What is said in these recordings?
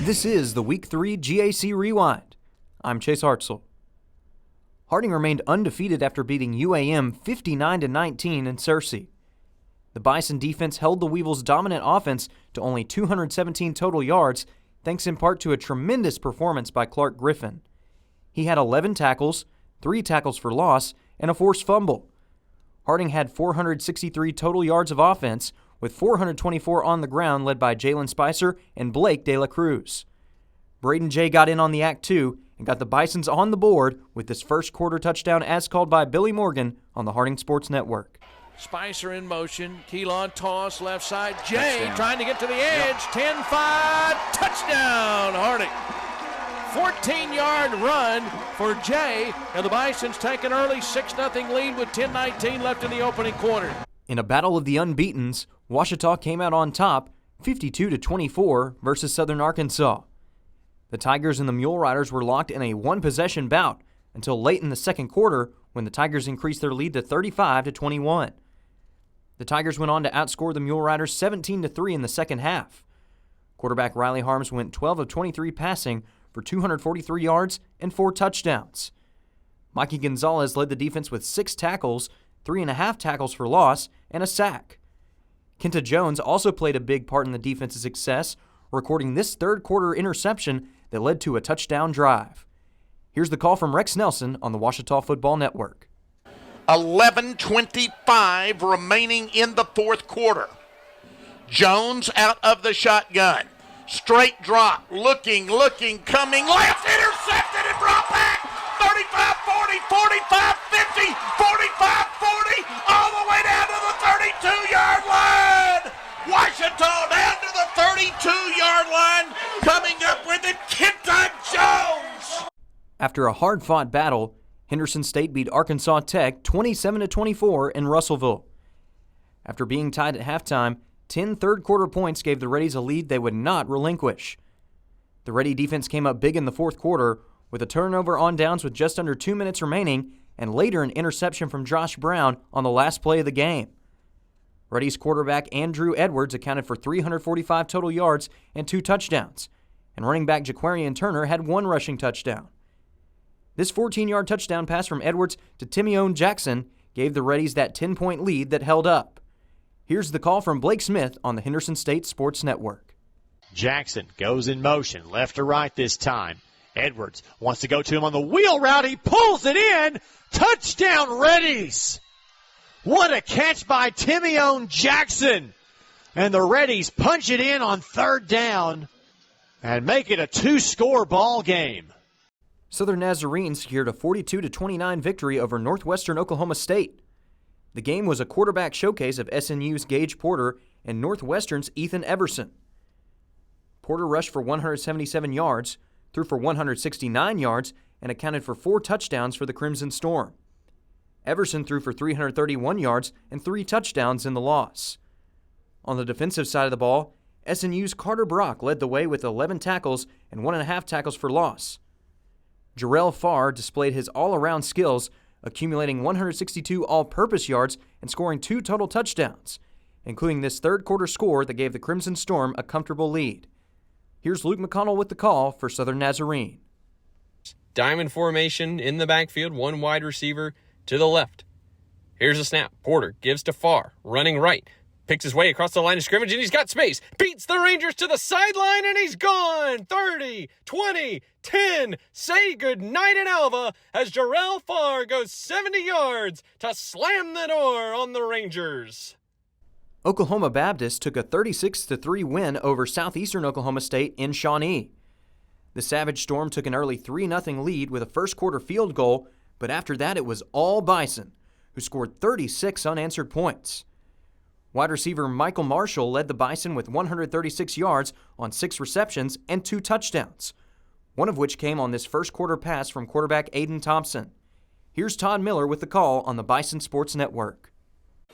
This is the Week 3 GAC Rewind. I'm Chase Hartzell. Harding remained undefeated after beating UAM 59-19 in Searcy. The Bison defense held the Weevils' dominant offense to only 217 total yards, thanks in part to a tremendous performance by Clark Griffin. He had 11 tackles, 3 tackles for loss, and a forced fumble. Harding had 463 total yards of offense, with 424 on the ground, led by Jalen Spicer and Blake De La Cruz. Braden J. got in on the act too and got the Bisons on the board with this first quarter touchdown as called by Billy Morgan on the Harding Sports Network. Spicer in motion, Keelan toss, left side, Jay touchdown. Trying to get to the edge, 10-5, touchdown Harding. 14-yard run for Jay, and the Bisons take an early 6-0 lead with 10:19 left in the opening quarter. In a battle of the unbeatens, Ouachita came out on top, 52-24 versus Southern Arkansas. The Tigers and the Mule Riders were locked in a one-possession bout until late in the second quarter when the Tigers increased their lead to 35-21. The Tigers went on to outscore the Mule Riders 17-3 in the second half. Quarterback Riley Harms went 12 of 23 passing for 243 yards and 4 touchdowns. Mikey Gonzalez led the defense with 6 tackles, 3.5 tackles for loss, and a sack. Kenta Jones also played a big part in the defense's success, recording this third-quarter interception that led to a touchdown drive. Here's the call from Rex Nelson on the Ouachita Football Network. 11:25 remaining in the fourth quarter. Jones out of the shotgun. Straight drop, looking, coming left, intercepted and brought back. 35-40, 45-50, 45-40, all the way down to the 32-yard line. Ouachita down to the 32-yard line, coming up with it, Kenta Jones. After a hard-fought battle, Henderson State beat Arkansas Tech 27-24 in Russellville. After being tied at halftime, 10 third-quarter points gave the Reddies a lead they would not relinquish. The Ready defense came up big in the fourth quarter with a turnover on downs with just under 2 minutes remaining and later an interception from Josh Brown on the last play of the game. Ready's quarterback Andrew Edwards accounted for 345 total yards and 2 touchdowns, and running back Jaquarian Turner had 1 rushing touchdown. This 14-yard touchdown pass from Edwards to Timione Jackson gave the Reddies that 10-point lead that held up. Here's the call from Blake Smith on the Henderson State Sports Network. Jackson goes in motion, left to right this time. Edwards wants to go to him on the wheel route. He pulls it in. Touchdown, Reddies. What a catch by Timione Jackson. And the Reddies punch it in on third down and make it a 2-score ball game. Southern Nazarene secured a 42-29 victory over Northwestern Oklahoma State. The game was a quarterback showcase of SNU's Gage Porter and Northwestern's Ethan Everson. Porter rushed for 177 yards, threw for 169 yards, and accounted for 4 touchdowns for the Crimson Storm. Everson threw for 331 yards and 3 touchdowns in the loss. On the defensive side of the ball, SNU's Carter Brock led the way with 11 tackles and 1.5 tackles for loss. Jarrell Farr displayed his all-around skills, accumulating 162 all-purpose yards and scoring 2 total touchdowns, including this third-quarter score that gave the Crimson Storm a comfortable lead. Here's Luke McConnell with the call for Southern Nazarene. Diamond formation in the backfield, 1 wide receiver to the left. Here's a snap. Porter gives to Farr, running right. Picks his way across the line of scrimmage, and he's got space. Beats the Rangers to the sideline, and he's gone. 30, 20, 10. Say goodnight in Alva as Jarrell Farr goes 70 yards to slam the door on the Rangers. Oklahoma Baptist took a 36-3 win over Southeastern Oklahoma State in Shawnee. The Savage Storm took an early 3-0 lead with a first-quarter field goal, but after that it was all Bison, who scored 36 unanswered points. Wide receiver Michael Marshall led the Bison with 136 yards on 6 receptions and 2 touchdowns, one of which came on this first-quarter pass from quarterback Aiden Thompson. Here's Todd Miller with the call on the Bison Sports Network.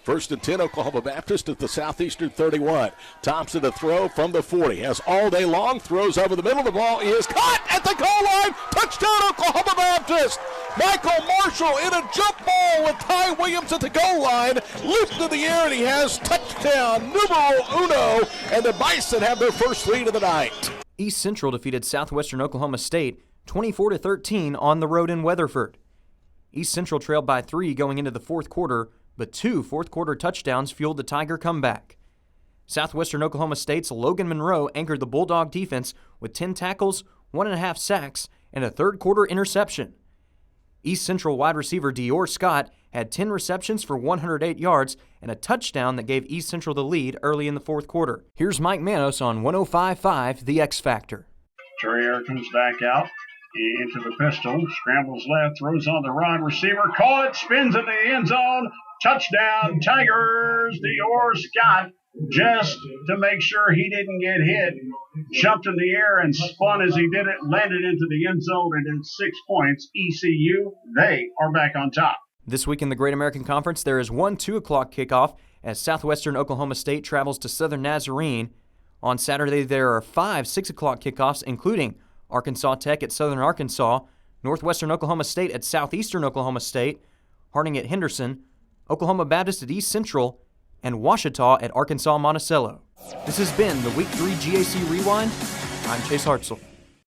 1st and 10, Oklahoma Baptist at the Southeastern 31. Thompson to throw from the 40. Has all day long. Throws over the middle. The ball is caught at the goal line. Touchdown, Oklahoma Baptist. Michael Marshall in a jump ball with Ty Williams at the goal line. Leaped in the air, and he has touchdown numero uno. And the Bison have their first lead of the night. East Central defeated Southwestern Oklahoma State 24-13 on the road in Weatherford. East Central trailed by 3 going into the fourth quarter, but 2 fourth-quarter touchdowns fueled the Tiger comeback. Southwestern Oklahoma State's Logan Monroe anchored the Bulldog defense with 10 tackles, 1.5 sacks, and a third-quarter interception. East Central wide receiver Dior Scott had 10 receptions for 108 yards and a touchdown that gave East Central the lead early in the fourth quarter. Here's Mike Manos on 105.5 The X Factor. Terrier comes back out into the pistol, scrambles left, throws on the run, receiver caught, spins in the end zone, touchdown Tigers. Dior Scott, just to make sure he didn't get hit, jumped in the air and spun as he did it, landed into the end zone, and did 6 points. ECU, they are back on top. This week in the Great American Conference, there is one 2 o'clock kickoff as Southwestern Oklahoma State travels to Southern Nazarene. On Saturday, there are 5 6 o'clock kickoffs, including Arkansas Tech at Southern Arkansas, Northwestern Oklahoma State at Southeastern Oklahoma State, Harding at Henderson, Oklahoma Baptist at East Central, and Ouachita at Arkansas Monticello. This has been the Week 3 GAC Rewind. I'm Chase Hartzell.